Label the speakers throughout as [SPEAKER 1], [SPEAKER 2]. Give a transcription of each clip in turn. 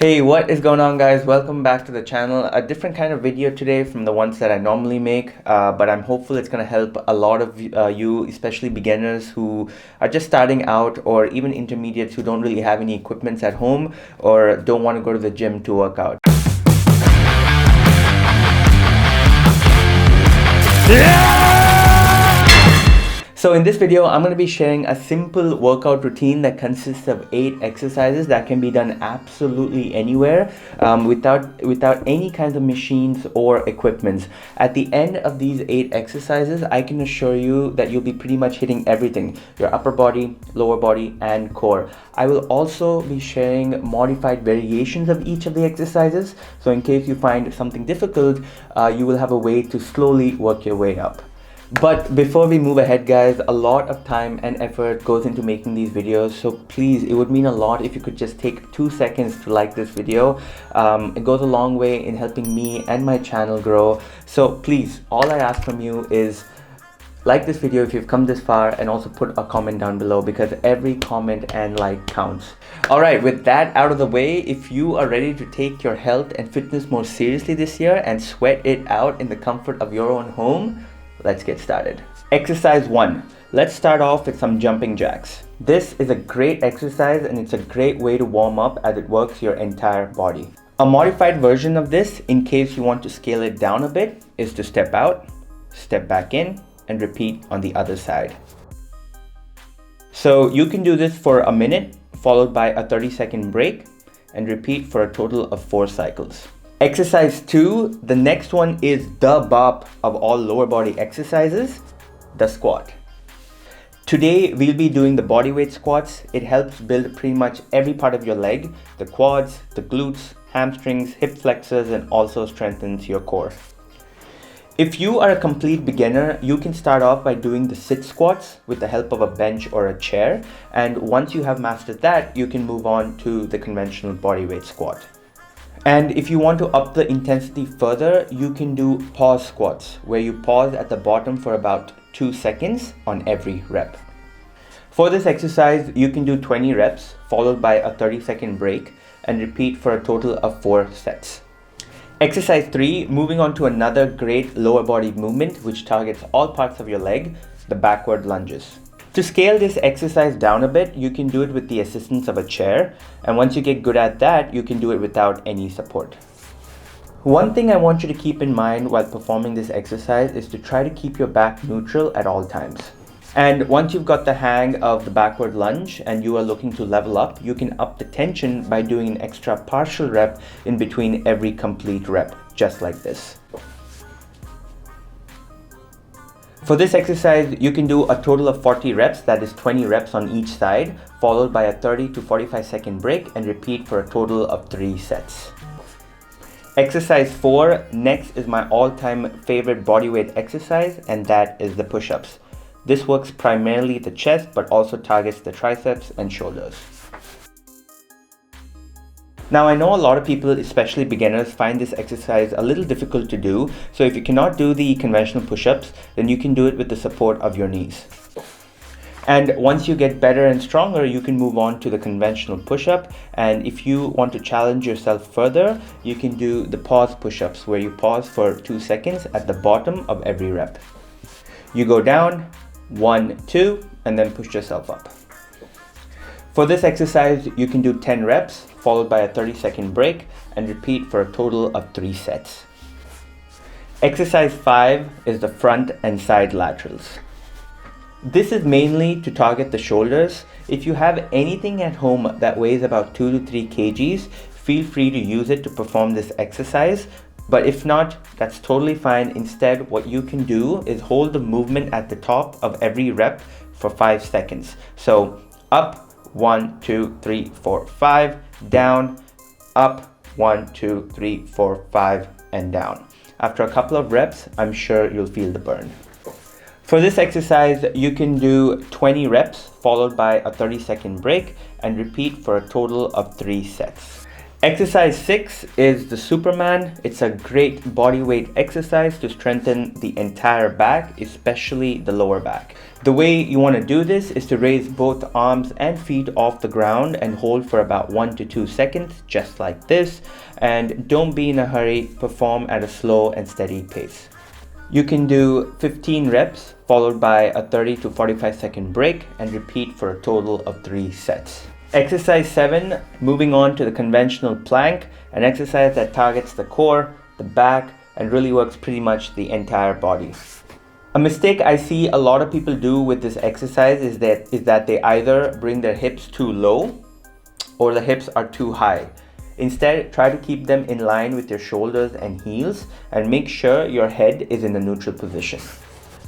[SPEAKER 1] Hey, what is going on, guys? Welcome back to the channel. A different kind of video today from the ones that I normally make, but I'm hopeful it's going to help a lot of you, especially beginners who are just starting out, or even intermediates who don't really have any equipments at home or don't want to go to the gym to work out. So in this video, I'm going to be sharing a simple workout routine that consists of 8 exercises that can be done absolutely anywhere without any kinds of machines or equipments. At the end of these 8 exercises, I can assure you that you'll be pretty much hitting everything: your upper body, lower body, and core. I will also be sharing modified variations of each of the exercises. So in case you find something difficult, you will have a way to slowly work your way up. But before we move ahead, guys, a lot of time and effort goes into making these videos, so please, it would mean a lot if you could just take 2 seconds to like this video. It goes a long way in helping me and my channel grow. So please, all I ask from you is like this video if you've come this far, and also put a comment down below, because every comment and like counts. Alright, with that out of the way, if you are ready to take your health and fitness more seriously this year and sweat it out in the comfort of your own home, let's get started. Exercise 1. Let's start off with some jumping jacks. This is a great exercise and it's a great way to warm up as it works your entire body. A modified version of this, in case you want to scale it down a bit, is to step out, step back in, and repeat on the other side. So you can do this for a minute, followed by a 30-second break, and repeat for a total of 4 cycles. Exercise 2, the next one is the bop of all lower body exercises, the squat. Today we'll be doing the bodyweight squats. It helps build pretty much every part of your leg, the quads, the glutes, hamstrings, hip flexors, and also strengthens your core. If you are a complete beginner, you can start off by doing the sit squats with the help of a bench or a chair, and once you have mastered that, you can move on to the conventional bodyweight squat. And if you want to up the intensity further, you can do pause squats, where you pause at the bottom for about 2 seconds on every rep. For this exercise, you can do 20 reps, followed by a 30-second break, and repeat for a total of 4 sets. Exercise 3, moving on to another great lower body movement, which targets all parts of your leg, the backward lunges. To scale this exercise down a bit, you can do it with the assistance of a chair, and once you get good at that, you can do it without any support. One thing I want you to keep in mind while performing this exercise is to try to keep your back neutral at all times. And once you've got the hang of the backward lunge and you are looking to level up, you can up the tension by doing an extra partial rep in between every complete rep, just like this. For this exercise, you can do a total of 40 reps, that is 20 reps on each side, followed by a 30 to 45-second break, and repeat for a total of 3 sets. Exercise 4, next is my all-time favorite bodyweight exercise, and that is the push-ups. This works primarily the chest, but also targets the triceps and shoulders. Now, I know a lot of people, especially beginners, find this exercise a little difficult to do. So if you cannot do the conventional push-ups, then you can do it with the support of your knees. And once you get better and stronger, you can move on to the conventional push-up. And if you want to challenge yourself further, you can do the pause push-ups, where you pause for 2 seconds at the bottom of every rep. You go down, 1, 2, and then push yourself up. For this exercise, you can do 10 reps, followed by a 30-second break, and repeat for a total of 3 sets. Exercise 5 is the front and side laterals. This is mainly to target the shoulders. If you have anything at home that weighs about 2 to 3 kgs, feel free to use it to perform this exercise. But if not, that's totally fine. Instead, what you can do is hold the movement at the top of every rep for 5 seconds. So up, 1, 2, 3, 4, 5, down, up, 1, 2, 3, 4, 5, and down. After a couple of reps, I'm sure you'll feel the burn. For this exercise, you can do 20 reps, followed by a 30-second break, and repeat for a total of 3 sets. Exercise 6 is the Superman. It's a great body weight exercise to strengthen the entire back, especially the lower back. The way you want to do this is to raise both arms and feet off the ground and hold for about 1 to 2 seconds, just like this. And don't be in a hurry, perform at a slow and steady pace. You can do 15 reps followed by a 30 to 45 second break and repeat for a total of 3 sets. Exercise 7, moving on to the conventional plank, an exercise that targets the core, the back, and really works pretty much the entire body. A mistake I see a lot of people do with this exercise is that they either bring their hips too low or the hips are too high. Instead, try to keep them in line with your shoulders and heels and make sure your head is in the neutral position.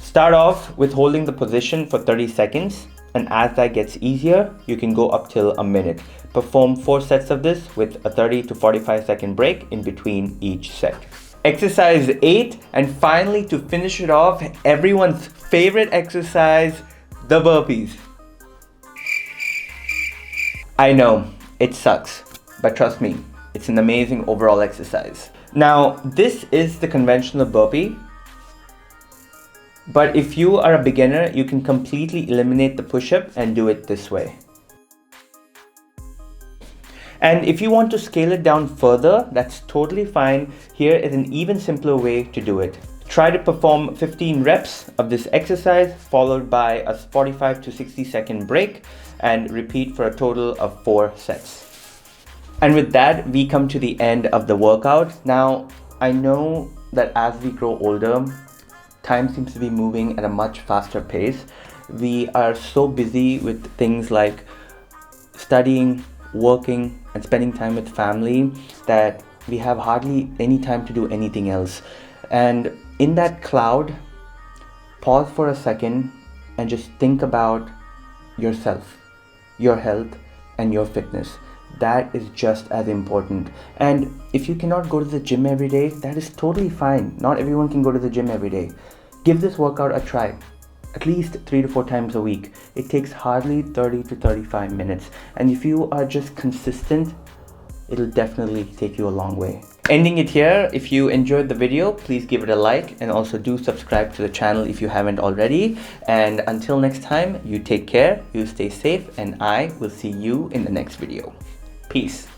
[SPEAKER 1] Start off with holding the position for 30 seconds, and as that gets easier, you can go up till a minute. Perform 4 sets of this with a 30 to 45 second break in between each set. Exercise 8, and finally to finish it off, everyone's favorite exercise, the burpees. I know, it sucks, but trust me, it's an amazing overall exercise. Now, this is the conventional burpee, but if you are a beginner, you can completely eliminate the push-up and do it this way. And if you want to scale it down further, that's totally fine. Here is an even simpler way to do it. Try to perform 15 reps of this exercise followed by a 45 to 60 second break and repeat for a total of 4 sets. And with that, we come to the end of the workout. Now, I know that as we grow older, time seems to be moving at a much faster pace. We are so busy with things like studying, working, and spending time with family that we have hardly any time to do anything else. And in that cloud, pause for a second and just think about yourself, your health, and your fitness. That is just as important. And if you cannot go to the gym every day, that is totally fine. Not everyone can go to the gym every day. Give this workout a try. At least 3 to 4 times a week. It takes hardly 30 to 35 minutes. And if you are just consistent, it'll definitely take you a long way. Ending it here, if you enjoyed the video, please give it a like and also do subscribe to the channel if you haven't already. And until next time, you take care, you stay safe, and I will see you in the next video. Peace.